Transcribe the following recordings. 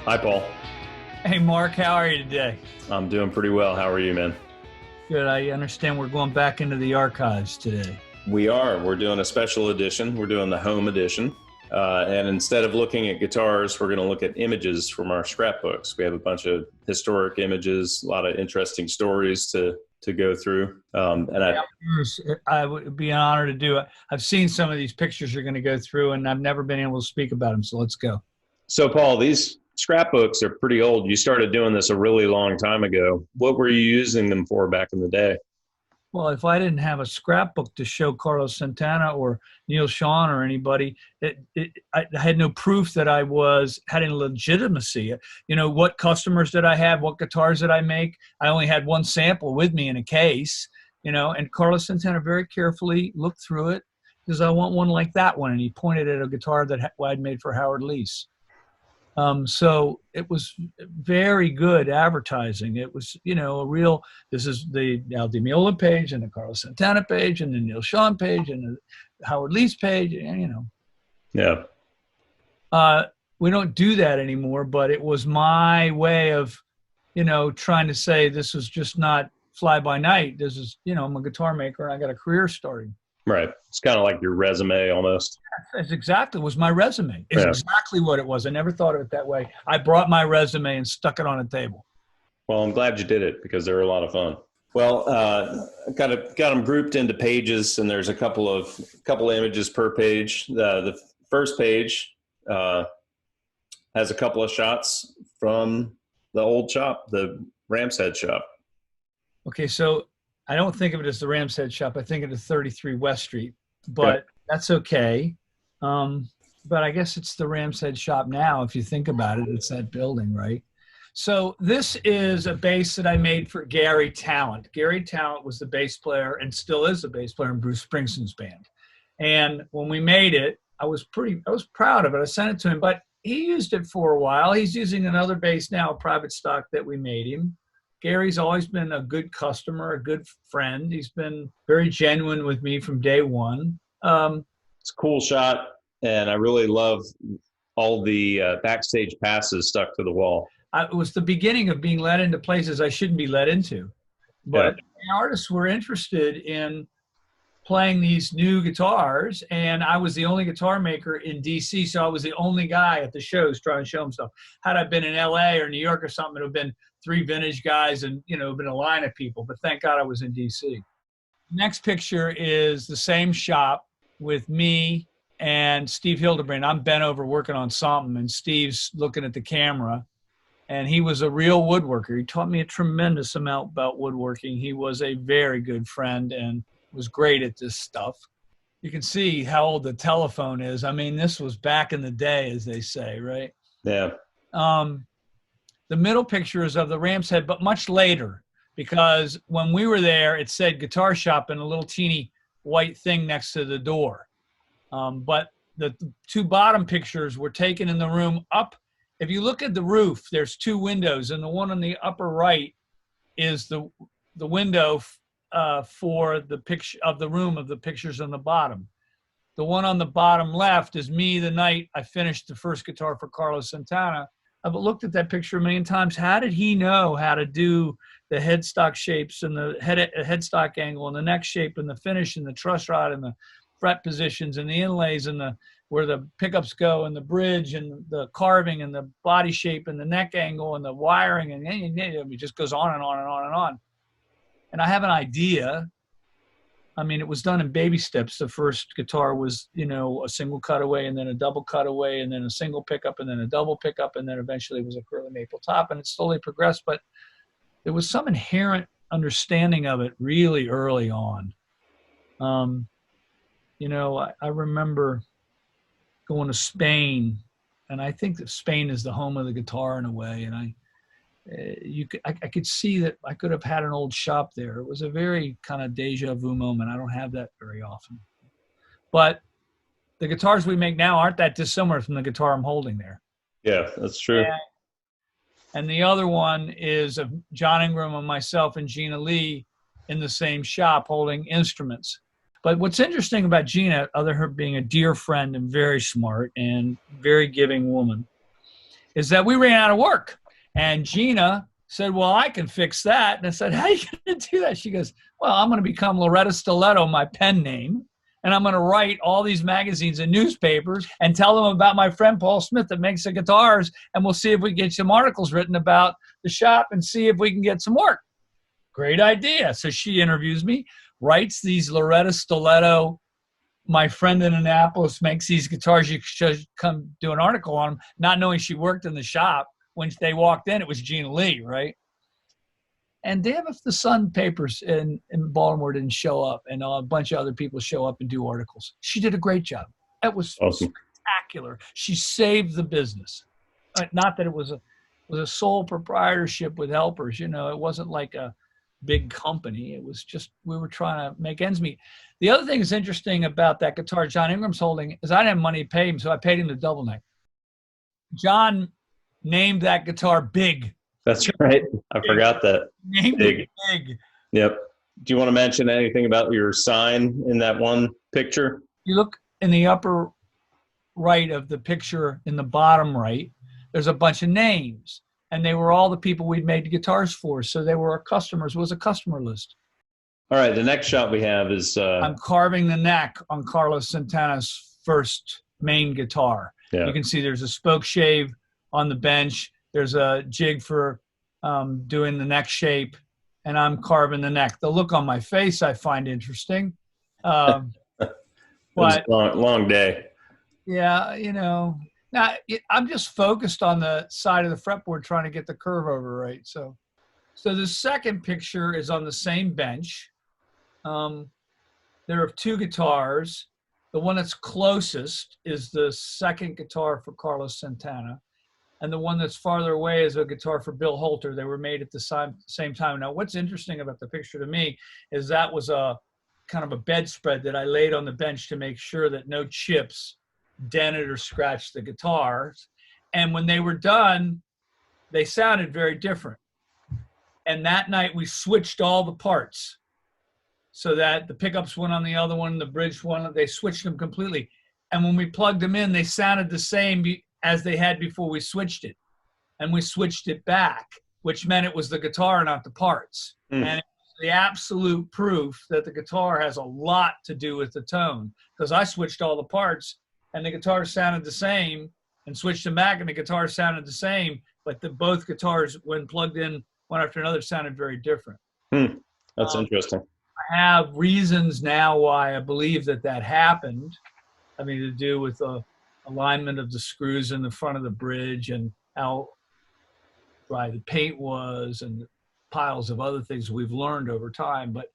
Hi, Paul. Hey, Mark, how are you today? I'm doing pretty well. How are you, man? Good. I understand we're going back into the archives today. We are. We're doing a special edition. We're doing the home edition. And instead of looking at guitars, we're going to look at images from our scrapbooks. We have a bunch of historic images, a lot of interesting stories to go through. I would be an honor to do it. I've seen some of these pictures you're going to go through, and I've never been able to speak about them, so let's go. So, Paul, these scrapbooks are pretty old. You started doing this a really long time ago. What were you using them for back in the day? Well, if I didn't have a scrapbook to show Carlos Santana or Neil Sean or anybody, I had no proof that I had any legitimacy. You know, what customers did I have? What guitars did I make? I only had one sample with me in a case, and Carlos Santana very carefully looked through it because I want one like that one. And he pointed at a guitar that I'd made for Howard Leese. So it was very good advertising. It was, this is the Al Di Meola page and the Carlos Santana page and the Neil Sean page and the Howard Leese page, Yeah. We don't do that anymore, but it was my way of, trying to say this was just not fly by night. This is, I'm a guitar maker and I got a career starting. Right. It's kind of like your resume almost. That's exactly was my resume. It's exactly what it was. I never thought of it that way. I brought my resume and stuck it on a table. Well, I'm glad you did it because they were a lot of fun. Well, got them grouped into pages, and there's a couple of images per page. The first page has a couple of shots from the old shop, the Ram's Head shop. Okay, so I don't think of it as the Ram's Head shop. I think of it as 33 West Street, but that's okay. But I guess it's the Ram's Head shop now. If you think about it, it's that building, right? So this is a bass that I made for Gary Talent. Gary Talent was the bass player and still is the bass player in Bruce Springsteen's band. And when we made it, I was proud of it. I sent it to him, but he used it for a while. He's using another bass now, a private stock that we made him. Gary's always been a good customer, a good friend. He's been very genuine with me from day one. It's a cool shot, and I really love all the backstage passes stuck to the wall. It was the beginning of being led into places I shouldn't be led into. But the artists were interested in playing these new guitars, and I was the only guitar maker in D.C., so I was the only guy at the shows trying to show them stuff. Had I been in L.A. or New York or something, it would have been 3 vintage guys and, been a line of people. But thank God I was in D.C. Next picture is the same shop with me and Steve Hildebrand. I'm bent over working on something, and Steve's looking at the camera. And he was a real woodworker. He taught me a tremendous amount about woodworking. He was a very good friend and was great at this stuff. You can see how old the telephone is. I mean, this was back in the day, as they say, right? Yeah. The middle picture is of the Ram's Head, but much later, because when we were there, it said guitar shop and a little teeny white thing next to the door. But the 2 bottom pictures were taken in the room up. If you look at the roof, there's 2 windows, and the one on the upper right is the window for the picture of the room of the pictures on the bottom. The one on the bottom left is me the night I finished the first guitar for Carlos Santana. I've looked at that picture a million times. How did he know how to do the headstock shapes and the headstock angle and the neck shape and the finish and the truss rod and the fret positions and the inlays and where the pickups go and the bridge and the carving and the body shape and the neck angle and the wiring and it just goes on and on and on and on. And I have an idea. I mean, it was done in baby steps. The first guitar was, a single cutaway and then a double cutaway and then a single pickup and then a double pickup and then eventually it was a curly maple top, and it slowly progressed. But there was some inherent understanding of it really early on. I remember going to Spain, and I think that Spain is the home of the guitar in a way. And I could see that I could have had an old shop there. It was a very kind of deja vu moment. I don't have that very often. But the guitars we make now aren't that dissimilar from the guitar I'm holding there. Yeah, that's true. And the other one is of John Ingram and myself and Gina Lee in the same shop holding instruments. But what's interesting about Gina, other than her being a dear friend and very smart and very giving woman, is that we ran out of work. And Gina said, well, I can fix that. And I said, how are you going to do that? She goes, well, I'm going to become Loretta Stiletto, my pen name. And I'm going to write all these magazines and newspapers and tell them about my friend Paul Smith that makes the guitars. And we'll see if we can get some articles written about the shop and see if we can get some work. Great idea. So she interviews me, writes these Loretta Stiletto, my friend in Annapolis makes these guitars, you should come do an article on them, not knowing she worked in the shop. When they walked in, it was Gina Lee, right? And damn if the Sun papers in Baltimore didn't show up and a bunch of other people show up and do articles. She did a great job. That was awesome. Spectacular. She saved the business. Not that it was a sole proprietorship with helpers. You know, it wasn't like a big company. It was just, we were trying to make ends meet. The other thing that's interesting about that guitar John Ingram's holding is I didn't have money to pay him, so I paid him the double neck. John named that guitar Big. That's right. I forgot that. Named it Big. Yep. Do you want to mention anything about your sign in that one picture? You look in the upper right of the picture, in the bottom right, there's a bunch of names. And they were all the people we'd made guitars for. So they were our customers. It was a customer list. All right. The next shot we have is... I'm carving the neck on Carlos Santana's first main guitar. Yeah. You can see there's a spoke shave on the bench. There's a jig for doing the neck shape, and I'm carving the neck. The look on my face I find interesting. It was a long day. Yeah, you know. Now, I'm just focused on the side of the fretboard trying to get the curve over right. So the second picture is on the same bench. There are two guitars. The one that's closest is the second guitar for Carlos Santana. And the one that's farther away is a guitar for Bill Holter. They were made at the same time. Now, what's interesting about the picture to me is that was a kind of a bedspread that I laid on the bench to make sure that no chips dented or scratched the guitars. And when they were done, they sounded very different. And that night we switched all the parts so that the pickups went on the other one, the bridge one, they switched them completely. And when we plugged them in, they sounded the same as they had before we switched it. And we switched it back, which meant it was the guitar, not the parts. And it was the absolute proof that the guitar has a lot to do with the tone, because I switched all the parts and the guitar sounded the same, and switched them back and the guitar sounded the same, but both guitars, when plugged in one after another, sounded very different. That's interesting. I have reasons now why I believe that happened. I mean, to do with the alignment of the screws in the front of the bridge and how dry the paint was and piles of other things we've learned over time. But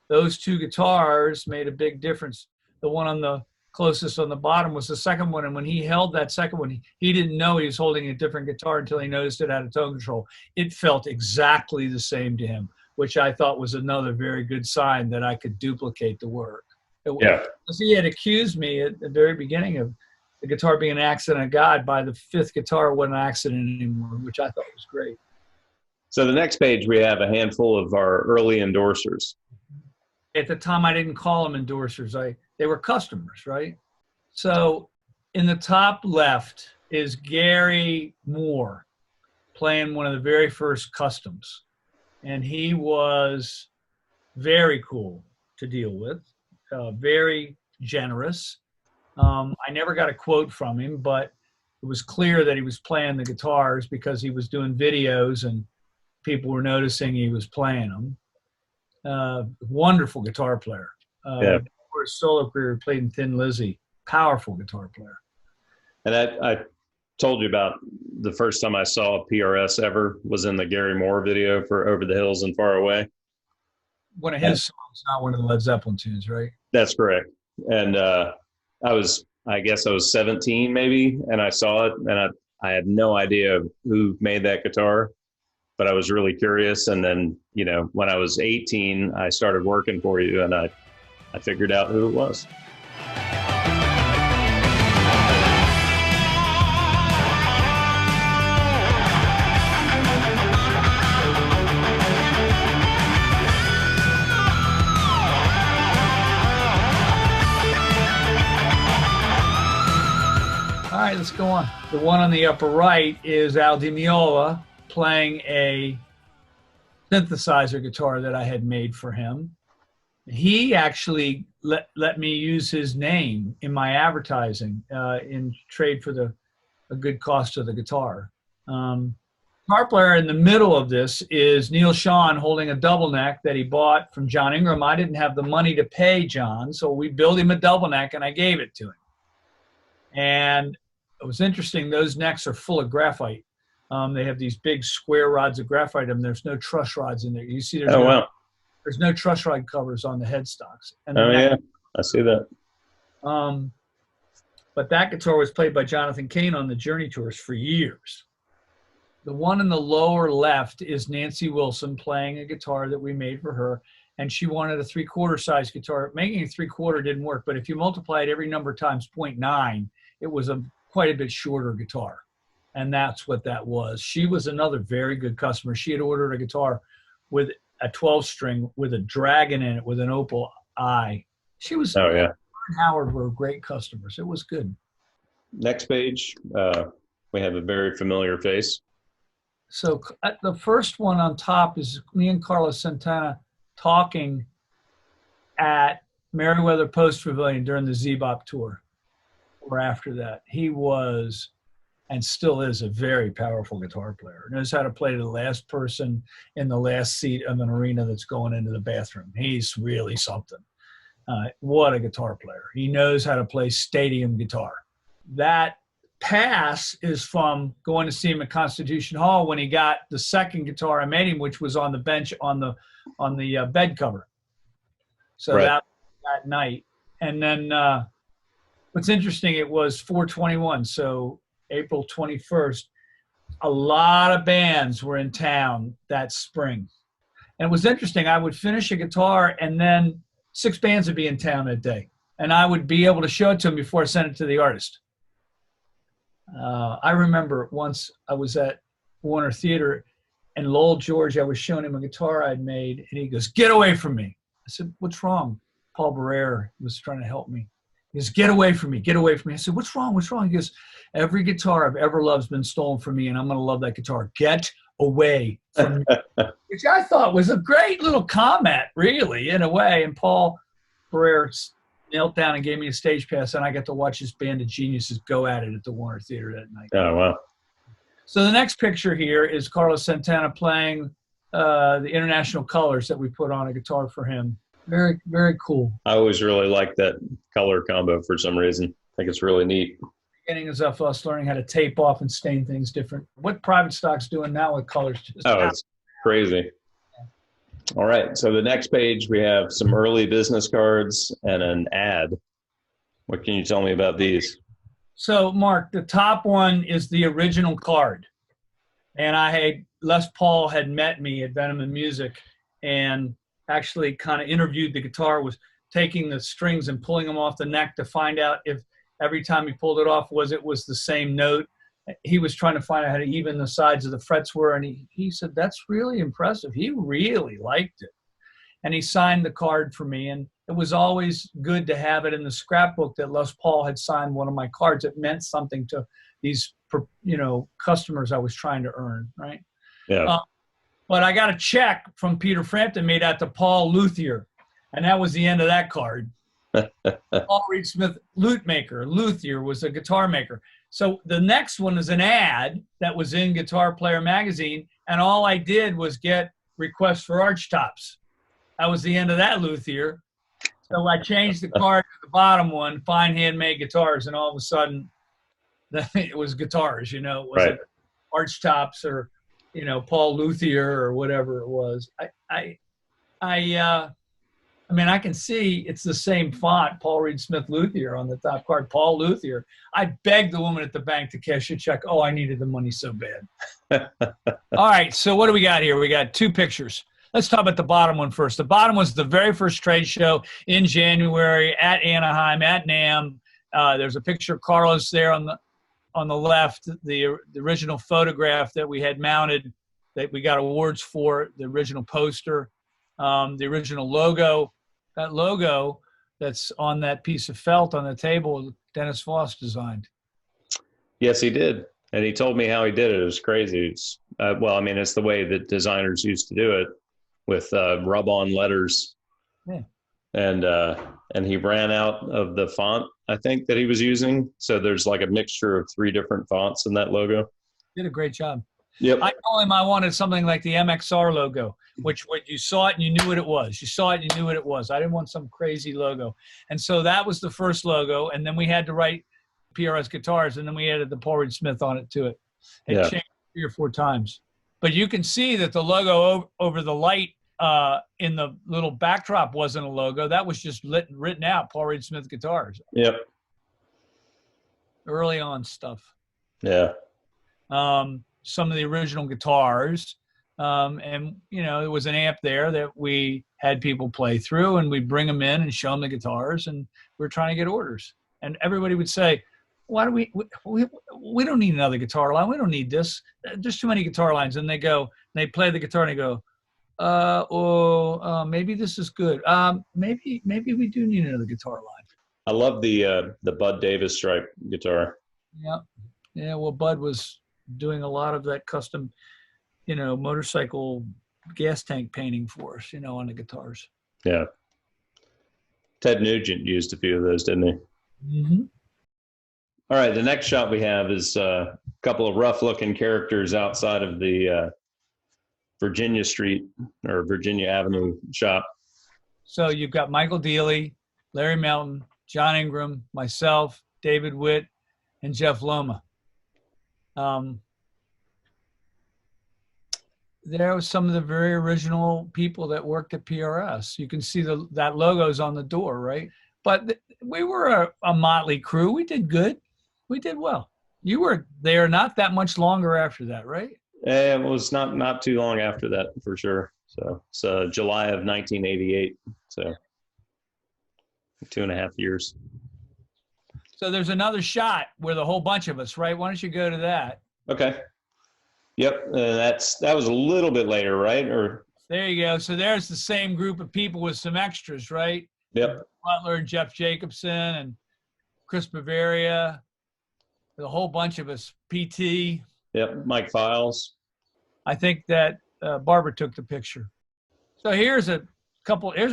those two guitars made a big difference. The one on the closest on the bottom was the second one. And when he held that second one, he didn't know he was holding a different guitar until he noticed it had a tone control. It felt exactly the same to him, which I thought was another very good sign that I could duplicate the work. Yeah. He had accused me at the very beginning of the guitar being an accident of God. By the fifth guitar, it wasn't an accident anymore, which I thought was great. So the next page, we have a handful of our early endorsers. At the time, I didn't call them endorsers. They were customers, right? So in the top left is Gary Moore playing one of the very first customs. And he was very cool to deal with, very generous. I never got a quote from him, but it was clear that he was playing the guitars because he was doing videos and people were noticing he was playing them. Wonderful guitar player. For his solo career, he played in Thin Lizzy. Powerful guitar player. And I told you about the first time I saw a PRS ever was in the Gary Moore video for Over the Hills and Far Away. One of his songs, not one of the Led Zeppelin tunes, right? That's correct. And I guess I was 17 maybe, and I saw it, and I had no idea who made that guitar, but I was really curious. And then, you know, when I was 18, I started working for you, and I figured out who it was. right, let's go on. The one on the upper right is Al Di Meola playing a synthesizer guitar that I had made for him. He actually let me use his name in my advertising in trade for a good cost of the guitar. Guitar player in the middle of this is Neil Sean holding a double neck that he bought from John Ingram. I didn't have the money to pay John, so we built him a double neck and I gave it to him. And it was interesting, those necks are full of graphite. They have these big square rods of graphite and there's no truss rods in there. You see there's no truss rod covers on the headstocks. And yeah, I see that. But that guitar was played by Jonathan Cain on the Journey tours for years. The one in the lower left is Nancy Wilson playing a guitar that we made for her, and she wanted a 3/4 size guitar. Making a 3/4 didn't work, but if you multiplied every number times 0.9, it was quite a bit shorter guitar, and that's what that was. She was another very good customer. She had ordered a guitar with a 12-string with a dragon in it with an opal eye. She was. Oh yeah. Howard were great customers. It was good. Next page, we have a very familiar face. So the first one on top is me and Carlos Santana talking at Meriwether Post Pavilion during the Zebop tour, or after that. He was, and still is, a very powerful guitar player. Knows how to play to the last person in the last seat of an arena that's going into the bathroom. He's really something. What a guitar player. He knows how to play stadium guitar. That pass is from going to see him at Constitution Hall when he got the second guitar I made him, which was on the bench on the bed cover. So that night. And then what's interesting, it was 4/21, so April 21st. A lot of bands were in town that spring. And it was interesting. I would finish a guitar and then 6 bands would be in town that day. And I would be able to show it to them before I sent it to the artist. I remember once I was at Warner Theater and Lowell George, I was showing him a guitar I'd made and he goes, "Get away from me." I said, "What's wrong?" Paul Barrere was trying to help me. He goes, "Get away from me, get away from me." I said, "What's wrong, what's wrong?" He goes, "Every guitar I've ever loved has been stolen from me and I'm going to love that guitar. Get away from me." Which I thought was a great little comment, really, in a way. And Paul Barrere knelt down and gave me a stage pass, and I got to watch this band of geniuses go at it at the Warner Theater that night. Oh, wow. So the next picture here is Carlos Santana playing the International Colors that we put on a guitar for him. Very, very cool. I always really like that color combo for some reason. I think it's really neat. Beginning is of us learning how to tape off and stain things different. What private stock's doing now with colors? It's crazy. All right, so the next page, we have some early business cards and an ad. What can you tell me about these? So, Mark, the top one is the original card. And Les Paul had met me at Venom and Music and actually kind of interviewed the guitar, was taking the strings and pulling them off the neck to find out if every time he pulled it off it was the same note. He was trying to find out how even the sides of the frets were, and he said, "That's really impressive." He really liked it. And he signed the card for me, and it was always good to have it in the scrapbook that Les Paul had signed one of my cards. It meant something to these, customers I was trying to earn, right? Yeah. But I got a check from Peter Frampton made out to Paul Luthier, and that was the end of that card. Paul Reed Smith, lute maker. Luthier was a guitar maker. So the next one is an ad that was in Guitar Player magazine, and all I did was get requests for arch tops. That was the end of that Luthier. So I changed the card to the bottom one, fine handmade guitars, and all of a sudden it was guitars, it wasn't arch tops or, Paul Luthier or whatever it was. I can see it's the same font, Paul Reed Smith Luthier on the top card, Paul Luthier. I begged the woman at the bank to cash a check. Oh, I needed the money so bad. All right, so what do we got here? We got 2 pictures. Let's talk about the bottom one first. The bottom was the very first trade show in January at Anaheim, at NAMM. There's a picture of Carlos there on the left, the original photograph that we had mounted that we got awards for, the original poster, the original logo. That logo that's on that piece of felt on the table, Dennis Voss designed. Yes, he did. And he told me how he did it. It was crazy. Well, I mean, it's the way that designers used to do it with rub-on letters. Yeah. And he ran out of the font, I think, that he was using. So there's like a mixture of 3 different fonts in that logo. Did a great job. Yep. I told him I wanted something like the MXR logo, which when you saw it and you knew what it was. You saw it and you knew what it was. I didn't want some crazy logo. And so that was the first logo. And then we had to write PRS guitars, and then we added the Paul Reed Smith on it to it. It changed 3 or 4 times. But you can see that the logo over the light in the little backdrop wasn't a logo. That was just written out, Paul Reed Smith guitars. Yep. Early on stuff. Yeah. Some of the original guitars. And, you know, there was an amp there that we had people play through, and we'd bring them in and show them the guitars, and we were trying to get orders. And everybody would say, why do we don't need another guitar line. We don't need this. There's too many guitar lines. And they play the guitar and they go, maybe this is good. Maybe we do need another guitar line. I love the Bud Davis stripe guitar. Yeah. Yeah. Well, Bud was doing a lot of that custom, you know, motorcycle gas tank painting for us, you know, on the guitars. Yeah. Ted Nugent used a few of those, didn't he? Mm-hmm. All right. The next shot we have is a couple of rough looking characters outside of the Virginia Street or Virginia Avenue shop. So you've got Michael Dealey, Larry Melton, John Ingram, myself, David Witt, and Jeff Loma. There was some of the very original people that worked at PRS. You can see that logo's on the door, right? But we were a motley crew. We did good. We did well. You were there not that much longer after that, right? It was not too long after that, for sure. So it's July of 1988. So 2.5 years. So there's another shot with a whole bunch of us, right? Why don't you go to that? Okay. Yep. That was a little bit later, right? Or there you go. So there's the same group of people with some extras, right? Yep. Butler and Jeff Jacobson and Chris Bavaria, a whole bunch of us, PT. Yep. Mike Files. I think that Barbara took the picture. So here's a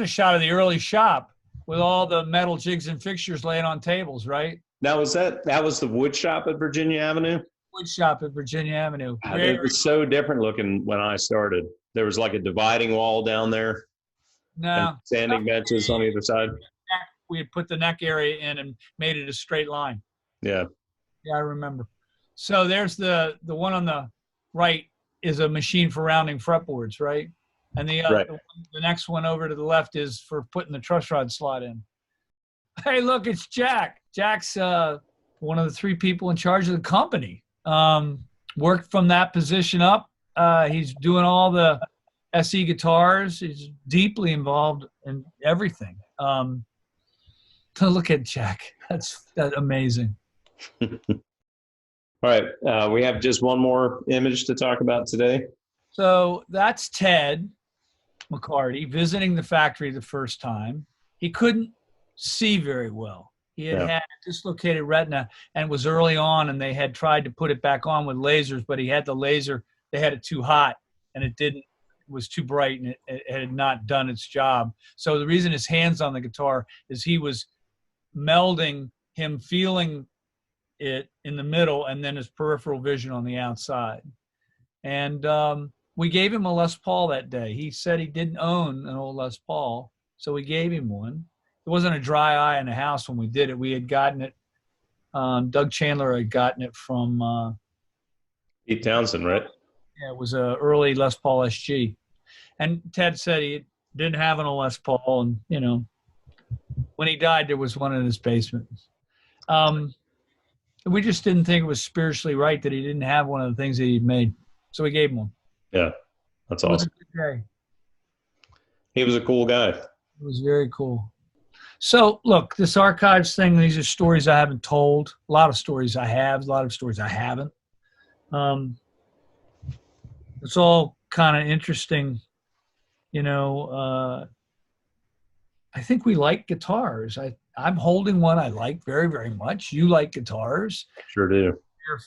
shot of the early shop with all the metal jigs and fixtures laying on tables, right? That was the wood shop at Virginia Avenue? Wood shop at Virginia Avenue. It was so different looking when I started. There was like a dividing wall down there. No. Standing benches on either side. We had put the neck area in and made it a straight line. Yeah. Yeah, I remember. So there's the one on the right is a machine for rounding fretboards, right? And the next one over to the left is for putting the truss rod slot in. Hey, look, it's Jack. Jack's one of the 3 people in charge of the company. Worked from that position up. He's doing all the SE guitars. He's deeply involved in everything. Look at Jack. That's amazing. All right. We have just one more image to talk about today. So that's Ted Mccarty visiting the factory the first time. He couldn't see very well. He had a dislocated retina and was early on, and they had tried to put it back on with lasers, but he had the laser. They had it too hot, and it was too bright, and it had not done its job. So the reason his hand's on the guitar is he was melding him feeling it in the middle and then his peripheral vision on the outside. And we gave him a Les Paul that day. He said he didn't own an old Les Paul, so we gave him one. It wasn't a dry eye in the house when we did it. We had gotten it. Doug Chandler had gotten it from Pete Townsend, right? Yeah, it was a early Les Paul SG. And Ted said he didn't have an old Les Paul, and you know, when he died, there was one in his basement. We just didn't think it was spiritually right that he didn't have one of the things that he'd made, so we gave him one. Yeah, that's awesome. It was a good day. He was a cool guy. It was very cool. So, look, this archives thing, these are stories I haven't told. A lot of stories I have, a lot of stories I haven't. It's all kind of interesting. You know, I think we like guitars. I'm holding one I like very, very much. You like guitars. Sure do. here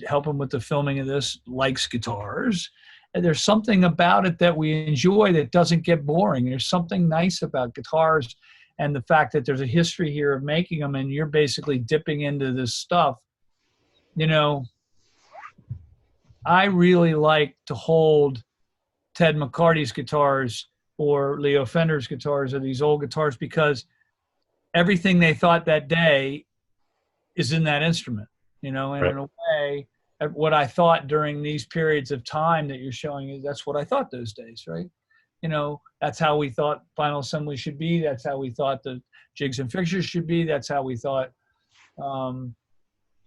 helping with the filming of this likes guitars. And there's something about it that we enjoy that doesn't get boring. There's something nice about guitars and the fact that there's a history here of making them, and you're basically dipping into this stuff. You know, I really like to hold Ted Mccarty's guitars or Leo Fender's guitars or these old guitars because everything they thought that day is in that instrument, you know, and in a way, what I thought during these periods of time that you're showing is that's what I thought those days, right? You know, that's how we thought Final Assembly should be. That's how we thought the jigs and fixtures should be. That's how we thought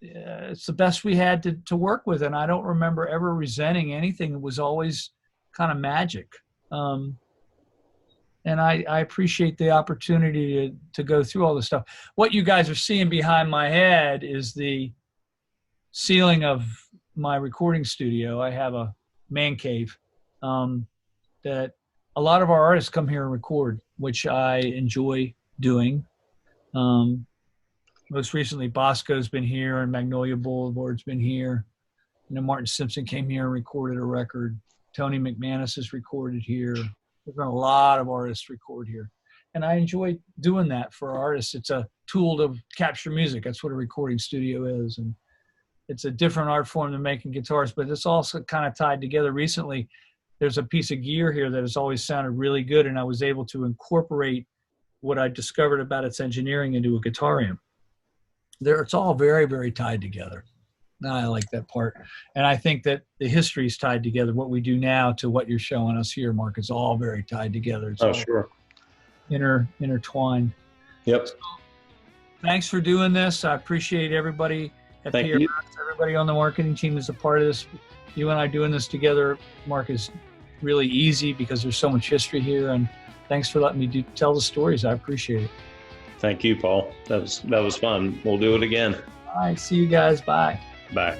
it's the best we had to work with. And I don't remember ever resenting anything. It was always kind of magic. And I appreciate the opportunity to go through all this stuff. What you guys are seeing behind my head is the ceiling of my recording studio. I have a man cave that a lot of our artists come here and record, which I enjoy doing. Most recently, Bosco's been here and Magnolia Boulevard's been here. You know, Martin Simpson came here and recorded a record. Tony McManus has recorded here. There's been a lot of artists record here. And I enjoy doing that for artists. It's a tool to capture music. That's what a recording studio is. And it's a different art form than making guitars, but it's also kind of tied together. Recently, there's a piece of gear here that has always sounded really good, and I was able to incorporate what I discovered about its engineering into a guitar amp. It's all very, very tied together. And I like that part. And I think that the history is tied together. What we do now to what you're showing us here, Marc, is all very tied together. It's all sure. Intertwined. Yep. So, thanks for doing this. I appreciate everybody at PRS, everybody on the marketing team is a part of this. You and I doing this together, Marc, is really easy because there's so much history here. And thanks for letting me tell the stories. I appreciate it. Thank you, Paul. That was fun. We'll do it again. All right. See you guys. Bye. Bye.